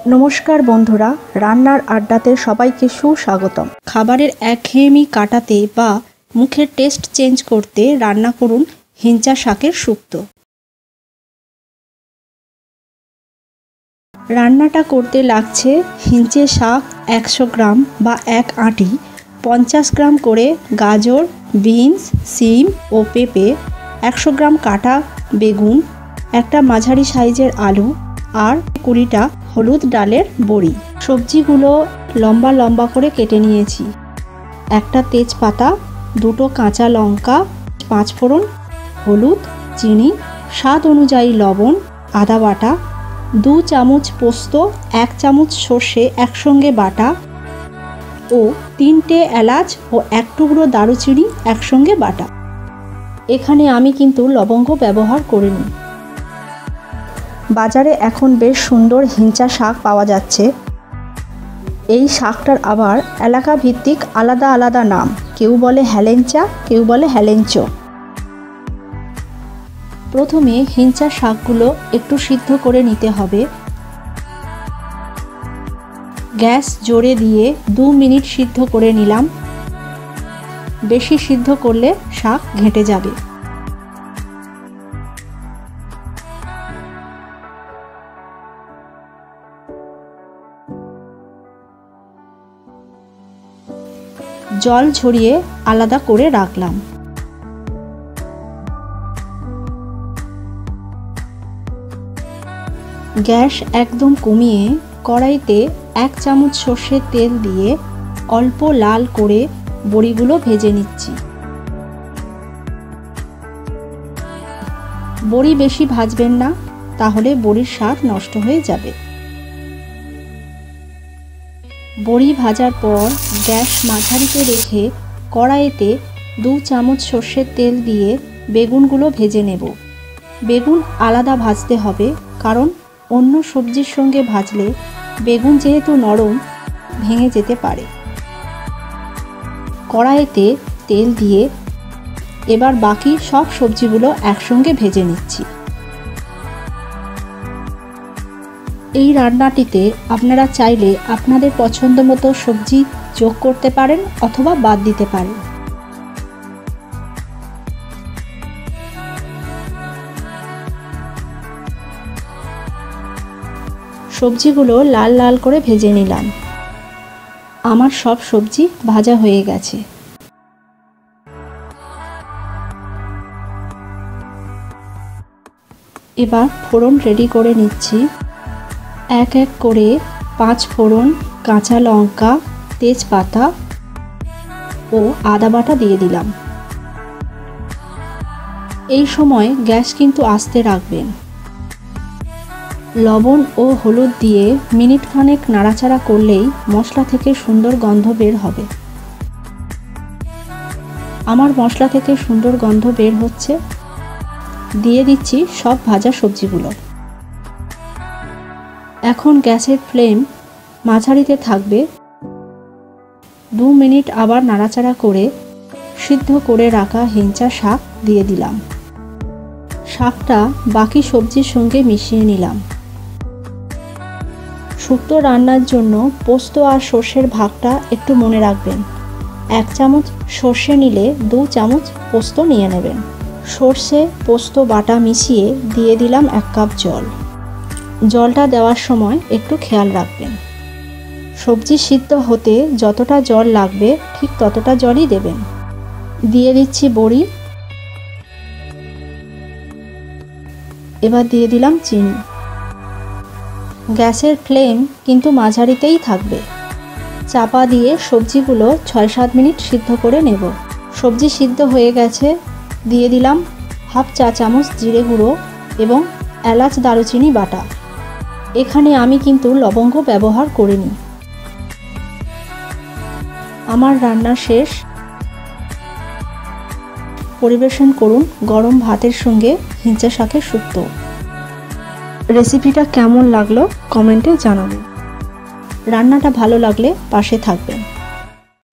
নমস্কার বন্ধুরা, রান্নার আড্ডাতে সবাইকে সুস্বাগতম। খাবারের একঘেয়েমি কাটাতে বা মুখের টেস্ট চেঞ্জ করতে রান্না করুন হিঞ্চা শাকের শুক্তো। রান্নাটা করতে লাগছে হিঞ্চে শাক 100 গ্রাম বা 1 আঁটি, 50 গ্রাম করে গাজর, বিনস, সিম ও পেঁপে, 100 গ্রাম কাটা বেগুন, একটা মাঝারি সাইজের আলু আর 20টা হলুদ ডালের বড়ি। সবজিগুলো লম্বা লম্বা করে কেটে নিয়েছি। একটা তেজপাতা, 2টো কাঁচা লঙ্কা, 5 ফোড়ন, হলুদ, চিনি, স্বাদ অনুযায়ী লবণ, আদা বাটা, 2 চামচ পোস্ত, 1 চামচ সর্ষে একসঙ্গে বাটা ও 3টে এলাচ ও 1 টুকরো দারুচিনি একসঙ্গে বাটা। এখানে আমি কিন্তু লবঙ্গ ব্যবহার করিনি। বাজারে এখন বেশ সুন্দর হিঞ্চা শাক পাওয়া যাচ্ছে। এই শাকটার আবার এলাকা ভিত্তিক আলাদা আলাদা নাম, কেউ বলে হেলেঞ্চা, কেউ বলে হেলেঞ্চো। প্রথমে হিঞ্চা শাকগুলো একটু সিদ্ধ করে নিতে হবে। গ্যাস জোরে দিয়ে 2 মিনিট সিদ্ধ করে নিলাম। বেশি সিদ্ধ করলে শাক ঘেঁটে যাবে। জল ঝরিয়ে আলাদা করে রাখলাম। গ্যাস একদম কমিয়ে কড়াইতে 1 চামচ সর্ষের তেল দিয়ে অল্প লাল করে বড়িগুলো ভেজে নিচ্ছি। বড়ি বেশি ভাজবেন না, তাহলে বড়ির স্বাদ নষ্ট হয়ে যাবে। বড়ি ভাজার পর গ্যাস মাঝারিতে রেখে কড়াইতে 2 চামচ সর্ষের তেল দিয়ে বেগুনগুলো ভেজে নেব। বেগুন আলাদা ভাজতে হবে, কারণ অন্য সবজির সঙ্গে ভাজলে বেগুন যেহেতু নরম ভেঙে যেতে পারে। কড়াইতে তেল দিয়ে এবার বাকি সব সবজিগুলো একসঙ্গে ভেজে নিচ্ছি। এই রান্নাটিতে আপনারা চাইলে আপনাদের পছন্দ মতো সবজি যোগ করতে পারেন অথবা বাদ দিতে পারেন। সবজিগুলো লাল লাল করে ভেজে নিলাম। আমার সব সবজি ভাজা হয়ে গেছে। এবার ফোড়ন রেডি করে নিচ্ছি। এক এক করে 5 ফোড়ন, কাঁচা লঙ্কা, তেজপাতা ও আদা বাটা দিয়ে দিলাম। এই সময় গ্যাস কিন্তু আস্তে রাখবেন। লবণ ও হলুদ দিয়ে মিনিট খানেক নাড়াচাড়া করলেই মশলা থেকে সুন্দর গন্ধ বের হবে। আমার মশলা থেকে সুন্দর গন্ধ বের হচ্ছে। দিয়ে দিচ্ছি সব ভাজা সবজিগুলো। এখন গ্যাসের ফ্লেম মাঝারিতে থাকবে। 2 মিনিট আবার নাড়াচাড়া করে সিদ্ধ করে রাখা হিঞ্চা শাক দিয়ে দিলাম। শাকটা বাকি সবজির সঙ্গে মিশিয়ে নিলাম। শুক্তো রান্নার জন্য পোস্ত আর সর্ষের ভাগটা একটু মনে রাখবেন। 1 চামচ সর্ষে নিলে 2 চামচ পোস্ত নিয়ে নেবেন। সর্ষে পোস্ত বাটা মিশিয়ে দিয়ে দিলাম 1 কাপ জল। জলটা দেওয়ার সময় একটু খেয়াল রাখবেন। সবজি সিদ্ধ হতে যতটা জল লাগবে ঠিক ততটা জলই দেবেন। দিয়ে দিচ্ছি বড়ি। এবার দিয়ে দিলাম চিনি। গ্যাসের ফ্লেম কিন্তু মাঝারিতেই থাকবে। চাপা দিয়ে সবজিগুলো 6-7 মিনিট সিদ্ধ করে নেব। সবজি সিদ্ধ হয়ে গেছে। দিয়ে দিলাম 1/2 চা চামচ জিরে গুঁড়ো এবং এলাচ দারুচিনি বাটা। এখানে আমি কিন্তু লবঙ্গ ব্যবহার করিনি। আমার রান্না শেষ। পরিবেশন করুন গরম ভাতের সঙ্গে হিঞ্চা শাকের শুক্তো। রেসিপিটা কেমন লাগলো কমেন্টে জানাবেন। রান্নাটা ভালো লাগলে পাশে থাকবেন।